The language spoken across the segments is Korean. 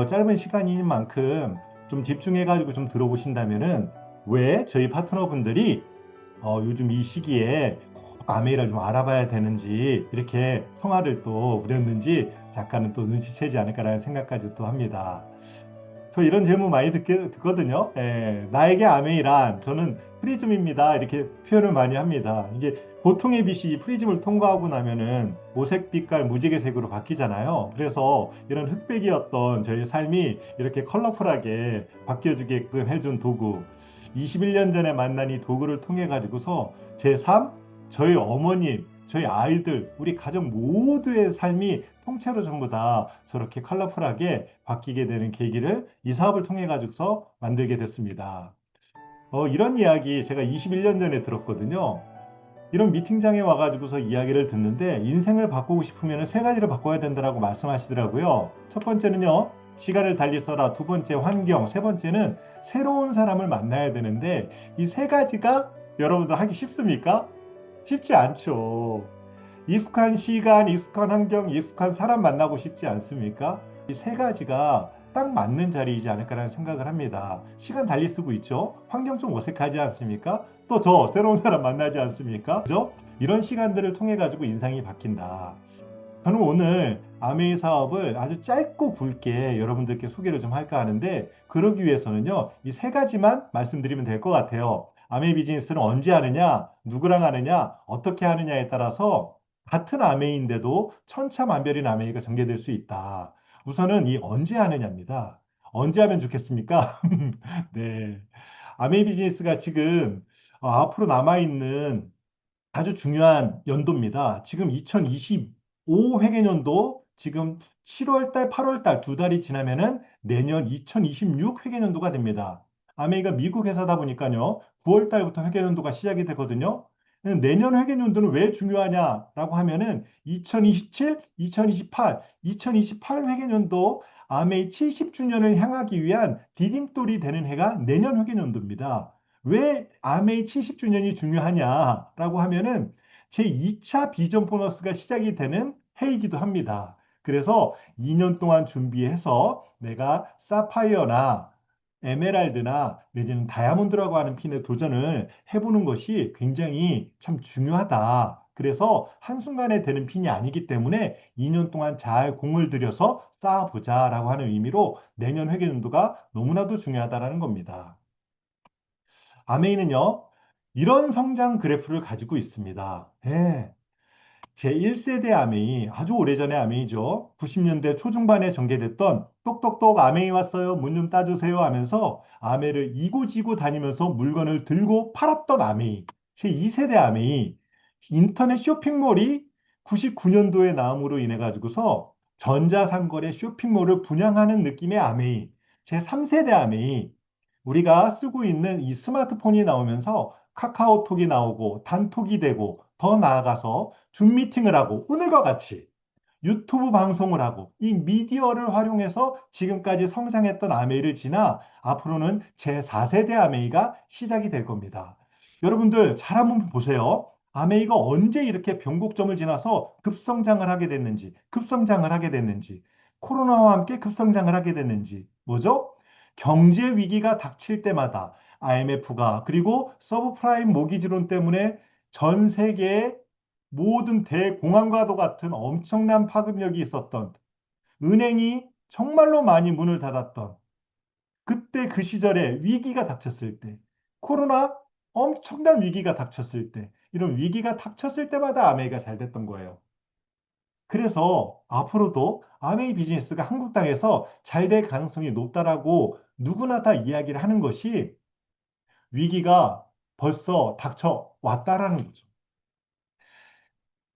짧은 시간인 만큼 좀 집중해가지고 좀 들어보신다면은 왜 저희 파트너분들이 요즘 이 시기에 꼭 아메이를 좀 알아봐야 되는지 이렇게 성화를 또 부렸는지 작가는 또 눈치채지 않을까라는 생각까지 또 합니다. 저 이런 질문 많이 듣거든요. 예, 나에게 아메이란 저는 프리즘입니다. 이렇게 표현을 많이 합니다. 이게 보통의 빛이 프리즘을 통과하고 나면은 오색 빛깔 무지개색으로 바뀌잖아요. 그래서 이런 흑백이었던 저의 삶이 이렇게 컬러풀하게 바뀌어주게끔 해준 도구. 21년 전에 만난 이 도구를 통해 가지고서 제 삶, 저희 어머님, 저희 아이들, 우리 가족 모두의 삶이 통째로 전부 다 저렇게 컬러풀하게 바뀌게 되는 계기를 이 사업을 통해 가지고서 만들게 됐습니다. 이런 이야기 제가 21년 전에 들었거든요. 이런 미팅장에 와가지고서 이야기를 듣는데 인생을 바꾸고 싶으면 세 가지를 바꿔야 된다라고 말씀하시더라고요. 첫 번째는요, 시간을 달리 써라. 두 번째, 환경. 세 번째는 새로운 사람을 만나야 되는데 이 세 가지가 여러분들 하기 쉽습니까? 쉽지 않죠. 익숙한 시간, 익숙한 환경, 익숙한 사람 만나고 싶지 않습니까? 이 세 가지가 딱 맞는 자리이지 않을까라는 생각을 합니다. 시간 달리 쓰고 있죠? 환경 좀 어색하지 않습니까? 또 저 새로운 사람 만나지 않습니까? 그죠? 이런 시간들을 통해 가지고 인상이 바뀐다. 저는 오늘 아메이 사업을 아주 짧고 굵게 여러분들께 소개를 좀 할까 하는데 그러기 위해서는요, 이 세 가지만 말씀드리면 될 것 같아요. 아메이 비즈니스는 언제 하느냐, 누구랑 하느냐, 어떻게 하느냐에 따라서 같은 아메이인데도 천차만별인 아메이가 전개될 수 있다. 우선은 이 언제 하느냐입니다. 언제 하면 좋겠습니까? 네. 아메이 비즈니스가 지금 앞으로 남아있는 아주 중요한 연도입니다. 지금 2025 회계년도 지금 7월 달, 8월 달 두 달이 지나면은 내년 2026 회계년도가 됩니다. 아메이가 미국 회사다 보니까요. 9월 달부터 회계년도가 시작이 되거든요. 내년 회계년도는 왜 중요하냐라고 하면은 2027, 2028, 2028 회계년도 아메이 70주년을 향하기 위한 디딤돌이 되는 해가 내년 회계년도입니다. 왜 아메이 70주년이 중요하냐라고 하면은 제 2차 비전 보너스가 시작이 되는 해이기도 합니다. 그래서 2년 동안 준비해서 내가 사파이어나 에메랄드나 내지는 다이아몬드라고 하는 핀에 도전을 해보는 것이 굉장히 참 중요하다. 그래서 한순간에 되는 핀이 아니기 때문에 2년 동안 잘 공을 들여서 쌓아보자라고 하는 의미로 내년 회계연도가 너무나도 중요하다라는 겁니다. 아메이는요, 이런 성장 그래프를 가지고 있습니다. 예, 제1세대 아메이, 아주 오래전의 아메이죠. 90년대 초중반에 전개됐던 똑똑똑 아메이 왔어요. 문 좀 따주세요 하면서 아메이를 이고지고 다니면서 물건을 들고 팔았던 아메이. 제2세대 아메이. 인터넷 쇼핑몰이 99년도에 나옴으로 인해 가지고서 전자상거래 쇼핑몰을 분양하는 느낌의 아메이. 제3세대 아메이. 우리가 쓰고 있는 이 스마트폰이 나오면서 카카오톡이 나오고 단톡이 되고 더 나아가서 줌 미팅을 하고 오늘과 같이 유튜브 방송을 하고 이 미디어를 활용해서 지금까지 성장했던 아메이를 지나 앞으로는 제4세대 아메이가 시작이 될 겁니다. 여러분들 잘 한번 보세요. 아메이가 언제 이렇게 변곡점을 지나서 급성장을 하게 됐는지, 급성장을 하게 됐는지, 코로나와 함께 급성장을 하게 됐는지, 뭐죠? 경제 위기가 닥칠 때마다 IMF가 그리고 서브프라임 모기지론 때문에 전 세계의 모든 대공황과도 같은 엄청난 파급력이 있었던 은행이 정말로 많이 문을 닫았던 그때 그 시절에 위기가 닥쳤을 때 코로나 엄청난 위기가 닥쳤을 때 이런 위기가 닥쳤을 때마다 아메이가 잘 됐던 거예요. 그래서 앞으로도 아메이 비즈니스가 한국 땅에서 잘 될 가능성이 높다라고 누구나 다 이야기를 하는 것이 위기가 벌써 닥쳐 왔다라는 거죠.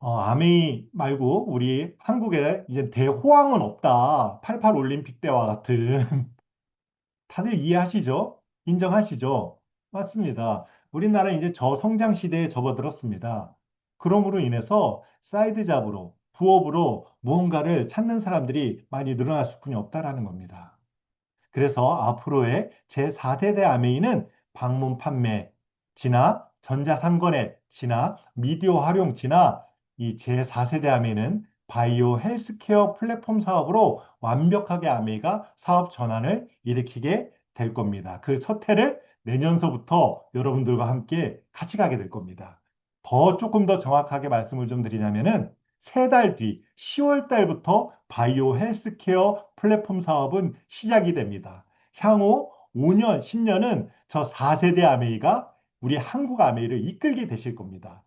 아메이 말고 우리 한국에 이제 대호황은 없다. 88 올림픽 때와 같은 다들 이해하시죠? 인정하시죠? 맞습니다. 우리나라 이제 저성장 시대에 접어들었습니다. 그러므로 인해서 사이드 잡으로 부업으로 무언가를 찾는 사람들이 많이 늘어날 수뿐이 없다라는 겁니다. 그래서 앞으로의 제4세대 아메이는 방문 판매, 지나 전자상거래, 지나 미디어 활용, 지나 이 제4세대 아메이는 바이오 헬스케어 플랫폼 사업으로 완벽하게 아메이가 사업 전환을 일으키게 될 겁니다. 그 첫 해를 내년서부터 여러분들과 함께 같이 가게 될 겁니다. 조금 더 정확하게 말씀을 좀 드리자면은 세 달 뒤 10월 달부터 바이오 헬스케어 플랫폼 사업은 시작이 됩니다. 향후 5년, 10년은 저 4세대 아메이가 우리 한국 아메이를 이끌게 되실 겁니다.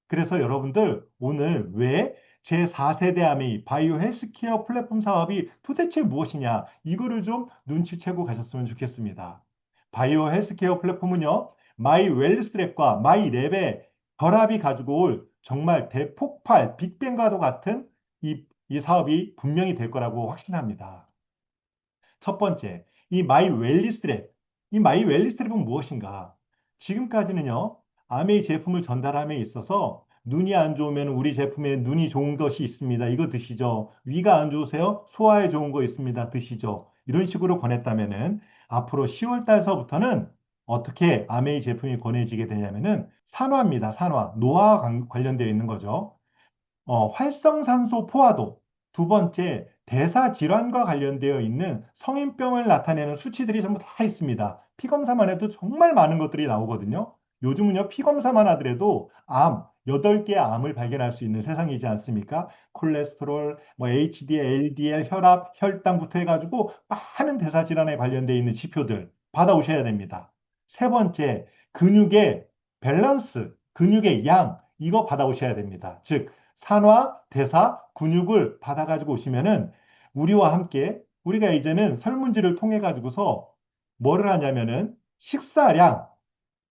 그래서 여러분들 오늘 왜 제4세대 아메이 바이오 헬스케어 플랫폼 사업이 도대체 무엇이냐 이거를 좀 눈치채고 가셨으면 좋겠습니다. 바이오 헬스케어 플랫폼은요, 마이 웰스랩과 마이 랩의 결합이 가지고 올 정말 대폭발, 빅뱅과도 같은 이 사업이 분명히 될 거라고 확신합니다. 첫 번째, 이 마이 웰리스트랩. 이 마이 웰리스트랩은 무엇인가? 지금까지는요, 아메이 제품을 전달함에 있어서 눈이 안 좋으면 우리 제품에 눈이 좋은 것이 있습니다. 이거 드시죠. 위가 안 좋으세요? 소화에 좋은 거 있습니다. 드시죠. 이런 식으로 권했다면은 앞으로 10월 달서부터는 어떻게 아메이 제품이 권해지게 되냐면은 산화입니다. 산화. 노화와 관련되어 있는 거죠. 활성산소 포화도, 두 번째, 대사질환과 관련되어 있는 성인병을 나타내는 수치들이 전부 다 있습니다. 피검사만 해도 정말 많은 것들이 나오거든요. 요즘은요, 피검사만 하더라도 8개의 암을 발견할 수 있는 세상이지 않습니까? 콜레스테롤, 뭐 HDL, LDL, 혈압, 혈당부터 해가지고 많은 대사질환에 관련되어 있는 지표들 받아오셔야 됩니다. 세 번째, 근육의 밸런스, 근육의 양, 이거 받아오셔야 됩니다. 즉, 산화, 대사, 근육을 받아가지고 오시면은 우리와 함께 우리가 이제는 설문지를 통해 가지고서 뭐를 하냐면은 식사량,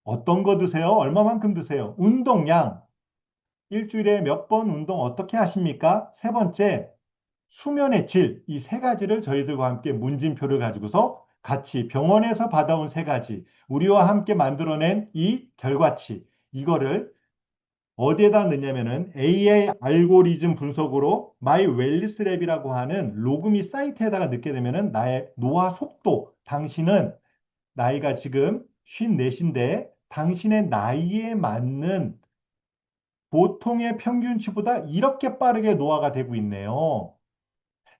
어떤 거 드세요? 얼마만큼 드세요? 운동량, 일주일에 몇 번 운동 어떻게 하십니까? 세 번째, 수면의 질, 이 세 가지를 저희들과 함께 문진표를 가지고서 같이 병원에서 받아온 세 가지, 우리와 함께 만들어낸 이 결과치, 이거를 어디에다 넣냐면은 AI 알고리즘 분석으로 마이 웰리스 랩이라고 하는 로그미 사이트에다가 넣게 되면은 나의 노화 속도, 당신은 나이가 지금 54인데 당신의 나이에 맞는 보통의 평균치보다 이렇게 빠르게 노화가 되고 있네요.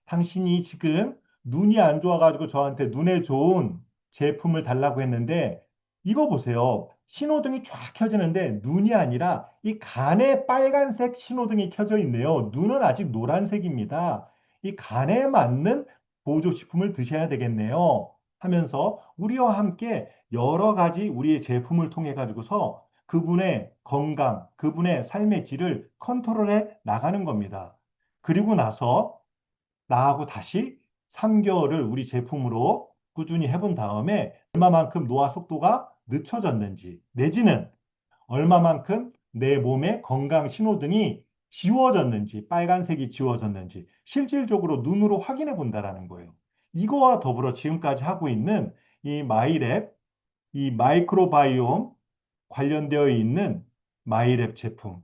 당신이 지금 눈이 안 좋아가지고 저한테 눈에 좋은 제품을 달라고 했는데 이거 보세요. 신호등이 쫙 켜지는데 눈이 아니라 이 간에 빨간색 신호등이 켜져 있네요. 눈은 아직 노란색입니다. 이 간에 맞는 보조식품을 드셔야 되겠네요. 하면서 우리와 함께 여러 가지 우리의 제품을 통해 가지고서 그분의 건강, 그분의 삶의 질을 컨트롤해 나가는 겁니다. 그리고 나서 나하고 다시 3개월을 우리 제품으로 꾸준히 해본 다음에 얼마만큼 노화 속도가 늦춰졌는지 내지는 얼마만큼 내 몸의 건강 신호등이 지워졌는지 빨간색이 지워졌는지 실질적으로 눈으로 확인해 본다라는 거예요. 이거와 더불어 지금까지 하고 있는 이 마이랩, 이 마이크로바이옴 관련되어 있는 마이랩 제품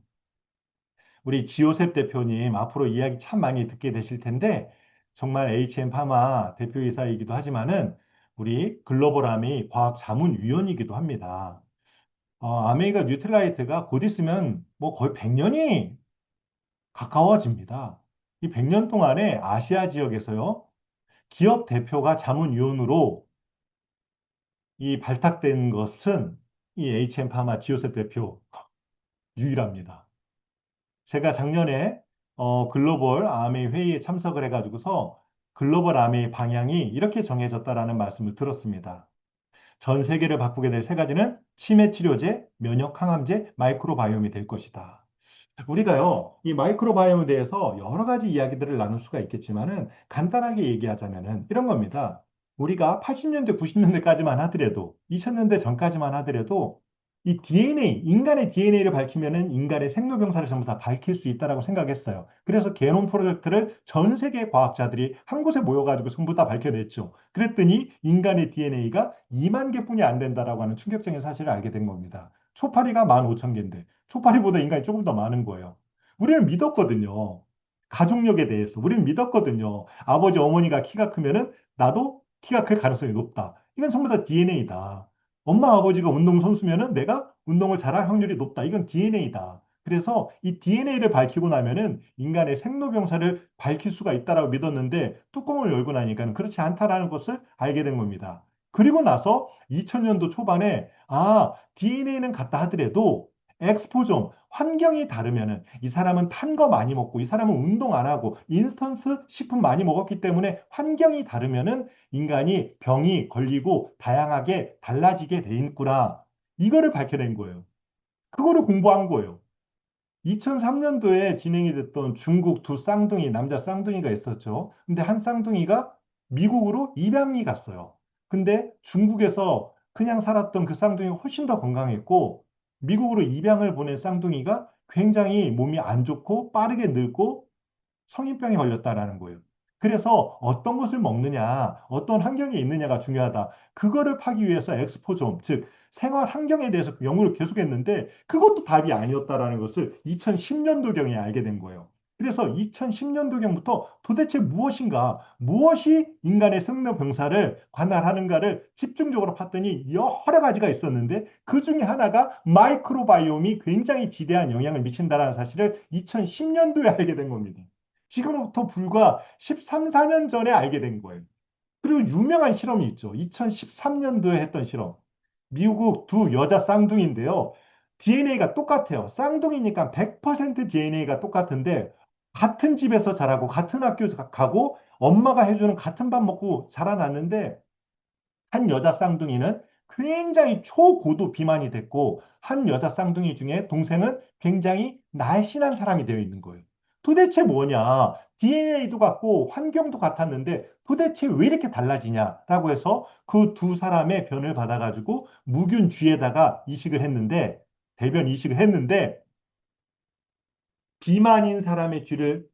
우리 지오셉 대표님 앞으로 이야기 참 많이 듣게 되실 텐데 정말 HM 파마 대표이사이기도 하지만은 우리 글로벌아미 과학자문위원이기도 합니다. 아메리카 뉴트라이트가 곧 있으면 뭐 거의 100년이 가까워집니다. 이 100년 동안에 아시아 지역에서요, 기업 대표가 자문위원으로 이 발탁된 것은 이 HM 파마 지오셉 대표 유일합니다. 제가 작년에 글로벌 아메이 회의에 참석을 해가지고서 글로벌 아메이 방향이 이렇게 정해졌다라는 말씀을 들었습니다. 전 세계를 바꾸게 될 세 가지는 치매 치료제, 면역 항암제, 마이크로바이옴이 될 것이다. 우리가요, 이 마이크로바이옴에 대해서 여러 가지 이야기들을 나눌 수가 있겠지만은 간단하게 얘기하자면은 이런 겁니다. 우리가 80년대, 90년대까지만 하더라도, 2000년대 전까지만 하더라도 이 DNA, 인간의 DNA를 밝히면은 인간의 생로병사를 전부 다 밝힐 수 있다라고 생각했어요. 그래서 게놈 프로젝트를 전 세계 과학자들이 한 곳에 모여가지고 전부 다 밝혀냈죠. 그랬더니 인간의 DNA가 2만 개뿐이 안 된다라고 하는 충격적인 사실을 알게 된 겁니다. 초파리가 15,000개인데 초파리보다 인간이 조금 더 많은 거예요. 우리는 믿었거든요. 가족력에 대해서 우리는 믿었거든요. 아버지, 어머니가 키가 크면은 나도 키가 클 가능성이 높다. 이건 전부 다 DNA다. 엄마, 아버지가 운동선수면은 내가 운동을 잘할 확률이 높다. 이건 DNA다. 그래서 이 DNA를 밝히고 나면은 인간의 생로병사를 밝힐 수가 있다라고 믿었는데 뚜껑을 열고 나니까 그렇지 않다라는 것을 알게 된 겁니다. 그리고 나서 2000년도 초반에 DNA는 같다 하더라도 엑스포좀, 환경이 다르면은 이 사람은 탄 거 많이 먹고 이 사람은 운동 안 하고 인스턴트 식품 많이 먹었기 때문에 환경이 다르면은 인간이 병이 걸리고 다양하게 달라지게 돼 있구나. 이거를 밝혀낸 거예요. 그거를 공부한 거예요. 2003년도에 진행이 됐던 중국 두 쌍둥이, 남자 쌍둥이가 있었죠. 근데 한 쌍둥이가 미국으로 입양이 갔어요. 근데 중국에서 그냥 살았던 그 쌍둥이가 훨씬 더 건강했고, 미국으로 입양을 보낸 쌍둥이가 굉장히 몸이 안 좋고 빠르게 늙고 성인병에 걸렸다라는 거예요. 그래서 어떤 것을 먹느냐, 어떤 환경에 있느냐가 중요하다. 그거를 파기 위해서 엑스포좀, 즉 생활 환경에 대해서 연구를 계속했는데 그것도 답이 아니었다라는 것을 2010년도경에 알게 된 거예요. 그래서 2010년도경부터 도대체 무엇인가, 무엇이 인간의 생로병사를 관할하는가를 집중적으로 봤더니 여러 가지가 있었는데 그 중에 하나가 마이크로바이옴이 굉장히 지대한 영향을 미친다는 사실을 2010년도에 알게 된 겁니다. 지금부터 불과 13, 14년 전에 알게 된 거예요. 그리고 유명한 실험이 있죠. 2013년도에 했던 실험. 미국 두 여자 쌍둥이인데요. DNA가 똑같아요. 쌍둥이니까 100% DNA가 똑같은데 같은 집에서 자라고 같은 학교 가고 엄마가 해주는 같은 밥 먹고 자라났는데 한 여자 쌍둥이는 굉장히 초고도 비만이 됐고 한 여자 쌍둥이 중에 동생은 굉장히 날씬한 사람이 되어 있는 거예요. 도대체 뭐냐? DNA도 같고 환경도 같았는데 도대체 왜 이렇게 달라지냐라고 해서 그 두 사람의 변을 받아가지고 무균쥐에다가 이식을 했는데 대변 이식을 했는데 비만인 사람의 쥐를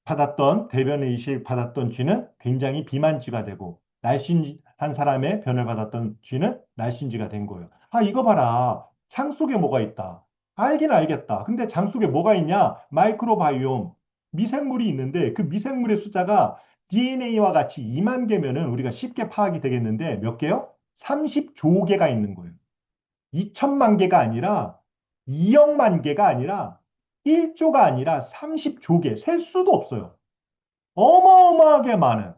받았던 대변의 이식 받았던 쥐는 굉장히 비만쥐가 되고 날씬한 사람의 변을 받았던 쥐는 날씬쥐가 된 거예요. 이거 봐라. 장 속에 뭐가 있다. 알긴 알겠다. 근데 장 속에 뭐가 있냐? 마이크로바이옴, 미생물이 있는데 그 미생물의 숫자가 DNA와 같이 2만 개면은 우리가 쉽게 파악이 되겠는데 몇 개요? 30조 개가 있는 거예요. 2천만 개가 아니라 2억만 개가 아니라 1조가 아니라 30조 개, 셀 수도 없어요. 어마어마하게 많은.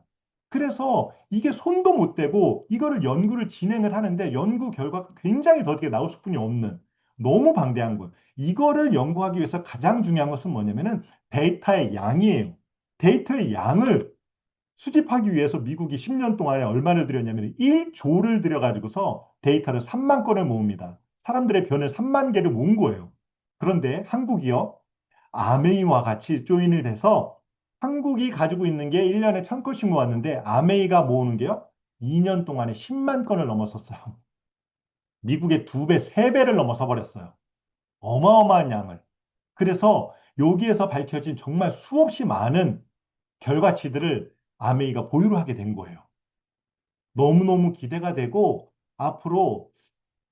그래서 이게 손도 못 대고 이거를 연구를 진행을 하는데 연구 결과가 굉장히 더디게 나올 수뿐이 없는 너무 방대한 거예요. 이거를 연구하기 위해서 가장 중요한 것은 뭐냐면은 데이터의 양이에요. 데이터의 양을 수집하기 위해서 미국이 10년 동안에 얼마를 들였냐면 1조를 들여가지고서 데이터를 3만 건을 모읍니다. 사람들의 변을 3만 개를 모은 거예요. 그런데 한국이요. 아메이와 같이 조인을 해서 한국이 가지고 있는 게 1년에 1000건씩 모았는데 아메이가 모으는 게요. 2년 동안에 10만 건을 넘었었어요. 미국의 2배, 3배를 넘어서 버렸어요. 어마어마한 양을. 그래서 여기에서 밝혀진 정말 수없이 많은 결과치들을 아메이가 보유를 하게 된 거예요. 너무너무 기대가 되고 앞으로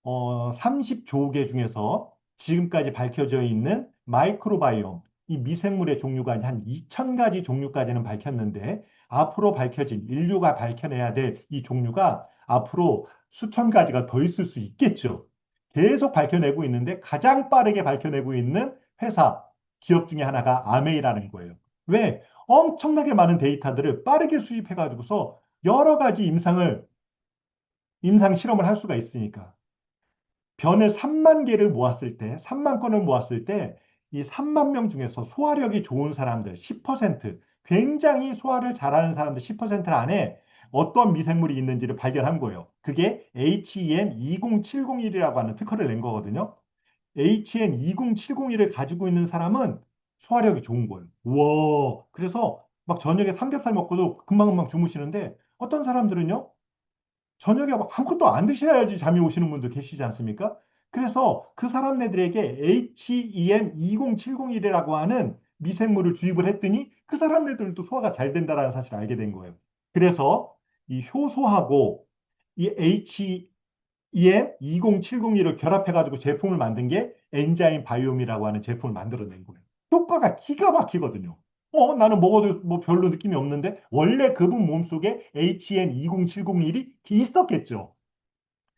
30조 개 중에서 지금까지 밝혀져 있는 마이크로바이옴, 이 미생물의 종류가 한 2,000가지 종류까지는 밝혔는데 앞으로 밝혀진 인류가 밝혀내야 될 이 종류가 앞으로 수천 가지가 더 있을 수 있겠죠. 계속 밝혀내고 있는데 가장 빠르게 밝혀내고 있는 회사, 기업 중에 하나가 아메이라는 거예요. 왜? 엄청나게 많은 데이터들을 빠르게 수집해가지고서 여러 가지 임상 실험을 할 수가 있으니까. 변을 3만 개를 모았을 때, 3만 건을 모았을 때, 이 3만 명 중에서 소화력이 좋은 사람들 10%, 굉장히 소화를 잘하는 사람들 10% 안에 어떤 미생물이 있는지를 발견한 거예요. 그게 HEM20701이라고 하는 특허를 낸 거거든요. HN20701을 가지고 있는 사람은 소화력이 좋은 거예요. 우와. 그래서 막 저녁에 삼겹살 먹고도 금방금방 주무시는데 어떤 사람들은요, 저녁에 아무것도 안 드셔야지 잠이 오시는 분들 계시지 않습니까? 그래서 그 사람네들에게 HEM20701이라고 하는 미생물을 주입을 했더니 그 사람네들도 소화가 잘 된다는 사실을 알게 된 거예요. 그래서 이 효소하고 이 HEM20701을 결합해가지고 제품을 만든 게 엔자임 바이옴이라고 하는 제품을 만들어낸 거예요. 효과가 기가 막히거든요. 나는 먹어도 뭐 별로 느낌이 없는데 원래 그분 몸속에 HN20701이 있었겠죠.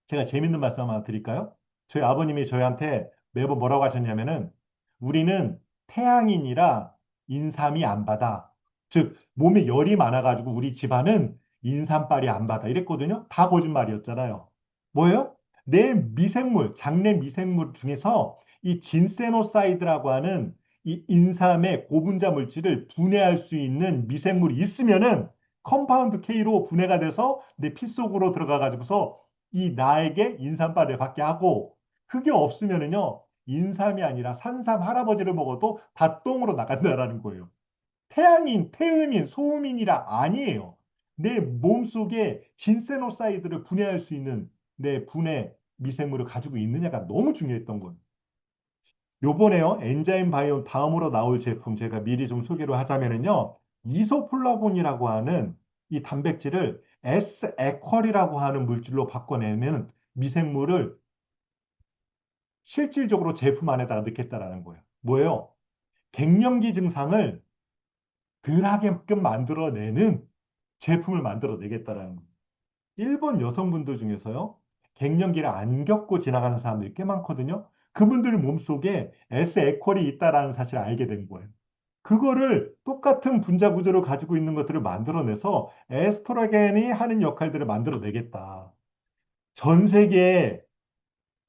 제가 재밌는 말씀 하나 드릴까요? 저희 아버님이 저희한테 매번 뭐라고 하셨냐면은 우리는 태양인이라 인삼이 안 받아. 즉, 몸에 열이 많아가지고 우리 집안은 인삼빨이 안 받아. 이랬거든요. 다 거짓말이었잖아요. 뭐예요? 내 미생물, 장내 미생물 중에서 이 진세노사이드라고 하는 이 인삼의 고분자 물질을 분해할 수 있는 미생물이 있으면은 컴파운드 K로 분해가 돼서 내 피 속으로 들어가 가지고서 이 나에게 인삼빨을 받게 하고, 그게 없으면은요 인삼이 아니라 산삼 할아버지를 먹어도 다 똥으로 나간다라는 거예요. 태양인, 태음인, 소음인이라 아니에요. 내 몸속에 진세노사이드를 분해할 수 있는 내 분해 미생물을 가지고 있느냐가 너무 중요했던 거예요. 요번에요, 엔자임 바이오 다음으로 나올 제품 제가 미리 좀 소개를 하자면은요, 이소폴라본이라고 하는 이 단백질을 S에퀄이라고 하는 물질로 바꿔내면 미생물을 실질적으로 제품 안에다가 넣겠다라는 거예요. 뭐예요? 갱년기 증상을 덜하게끔 만들어내는 제품을 만들어내겠다라는 거예요. 일본 여성분들 중에서요, 갱년기를 안 겪고 지나가는 사람들이 꽤 많거든요. 그분들 몸속에 S에퀄이 있다라는 사실을 알게 된 거예요. 그거를 똑같은 분자 구조를 가지고 있는 것들을 만들어내서 에스트로겐이 하는 역할들을 만들어내겠다. 전 세계에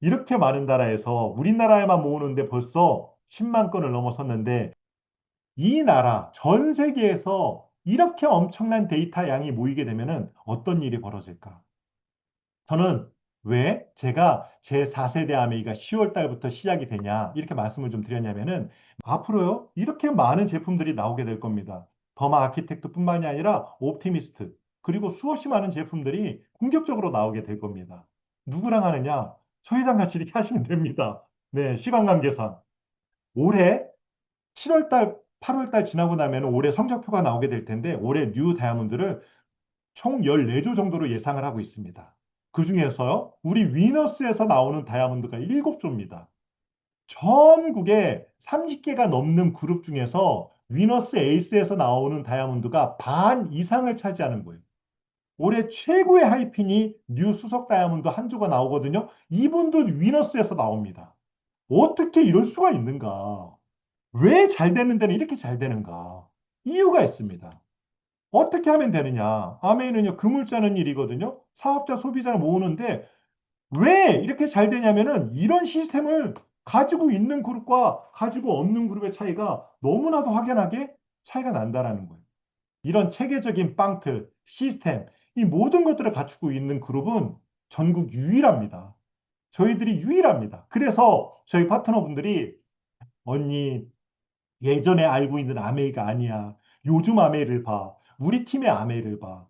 이렇게 많은 나라에서 우리나라에만 모으는데 벌써 10만 건을 넘어섰는데, 이 나라 전 세계에서 이렇게 엄청난 데이터 양이 모이게 되면은 어떤 일이 벌어질까? 저는 왜 제가 제 4세대 아메이가 10월 달부터 시작이 되냐 이렇게 말씀을 좀 드렸냐면은, 앞으로요 이렇게 많은 제품들이 나오게 될 겁니다. 더마 아키텍트뿐만이 아니라 옵티미스트, 그리고 수없이 많은 제품들이 공격적으로 나오게 될 겁니다. 누구랑 하느냐? 저희랑 같이 이렇게 하시면 됩니다. 네, 시간 관계상 올해 7월 달, 8월 달 지나고 나면 올해 성적표가 나오게 될 텐데, 올해 뉴 다이아몬드를 총 14조 정도로 예상을 하고 있습니다. 그 중에서요, 우리 위너스에서 나오는 다이아몬드가 7조입니다. 전국에 30개가 넘는 그룹 중에서 위너스 에이스에서 나오는 다이아몬드가 반 이상을 차지하는 거예요. 올해 최고의 하이핀이 뉴 수석 다이아몬드 한 조가 나오거든요. 이분도 위너스에서 나옵니다. 어떻게 이럴 수가 있는가? 왜 잘 되는 데는 이렇게 잘 되는가? 이유가 있습니다. 어떻게 하면 되느냐? 아메이는요, 금을 짜는 일이거든요. 사업자, 소비자를 모으는데 왜 이렇게 잘 되냐면은 이런 시스템을 가지고 있는 그룹과 가지고 없는 그룹의 차이가 너무나도 확연하게 차이가 난다라는 거예요. 이런 체계적인 빵틀, 시스템, 이 모든 것들을 갖추고 있는 그룹은 전국 유일합니다. 저희들이 유일합니다. 그래서 저희 파트너분들이, 언니, 예전에 알고 있는 아메이가 아니야. 요즘 아메이를 봐. 우리 팀의 아메이를 봐.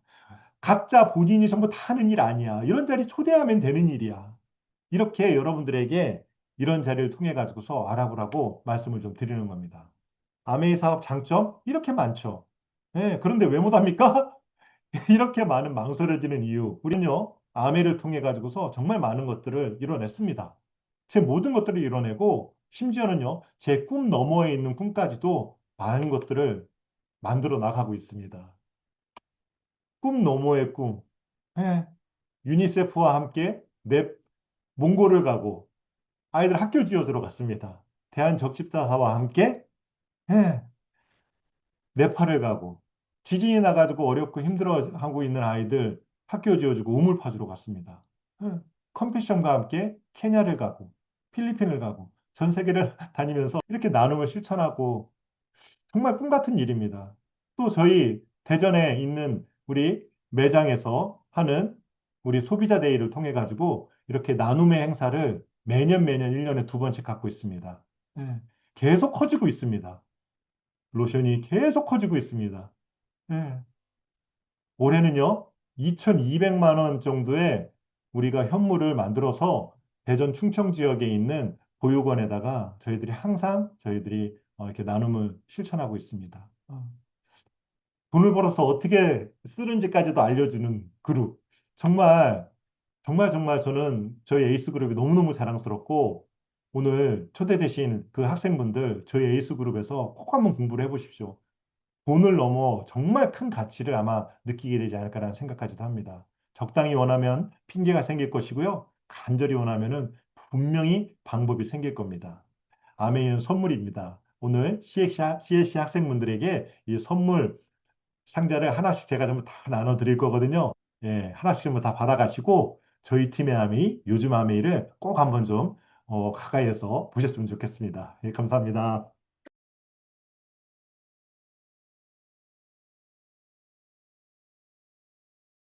각자 본인이 전부 다 하는 일 아니야. 이런 자리 초대하면 되는 일이야. 이렇게 여러분들에게 이런 자리를 통해 가지고서 알아보라고 말씀을 좀 드리는 겁니다. 아메이 사업 장점 이렇게 많죠. 예, 그런데 왜 못합니까? 이렇게 많은 망설여지는 이유. 우리는요, 아메이를 통해 가지고서 정말 많은 것들을 이뤄냈습니다. 제 모든 것들을 이뤄내고, 심지어는요, 제 꿈 너머에 있는 꿈까지도 많은 것들을 만들어 나가고 있습니다. 꿈 너머의 꿈. 예, 유니세프와 함께 몽골을 가고 아이들 학교 지어주러 갔습니다. 대한적십자사와 함께, 예, 네팔을 가고, 지진이 나가지고 어렵고 힘들어하고 있는 아이들 학교 지어주고 우물 파주러 갔습니다. 예, 컴패션과 함께 케냐를 가고 필리핀을 가고 전 세계를 다니면서 이렇게 나눔을 실천하고, 정말 꿈 같은 일입니다. 또 저희 대전에 있는 우리 매장에서 하는 우리 소비자 데이를 통해 가지고 이렇게 나눔의 행사를 매년 매년 1년에 2번씩 갖고 있습니다. 예, 계속 커지고 있습니다. 로션이 계속 커지고 있습니다. 예, 올해는요, 2,200만 원 정도의 우리가 현물을 만들어서 대전 충청 지역에 있는 보육원에다가 저희들이 항상 저희들이 이렇게 나눔을 실천하고 있습니다. 돈을 벌어서 어떻게 쓰는지까지도 알려주는 그룹. 정말, 정말 저는 저희 에이스 그룹이 너무너무 자랑스럽고, 오늘 초대되신 그 학생분들 저희 에이스 그룹에서 꼭 한번 공부를 해보십시오. 돈을 넘어 정말 큰 가치를 아마 느끼게 되지 않을까라는 생각까지도 합니다. 적당히 원하면 핑계가 생길 것이고요. 간절히 원하면은 분명히 방법이 생길 겁니다. 아메이는 선물입니다. 오늘 CSC 학생분들에게 이 선물 상자를 하나씩 제가 전부 다 나눠 드릴 거거든요. 예, 하나씩 전부 다 받아가시고 저희 팀의 아메이, 요즘 아메이를 꼭 한번 좀 가까이에서 보셨으면 좋겠습니다. 예, 감사합니다.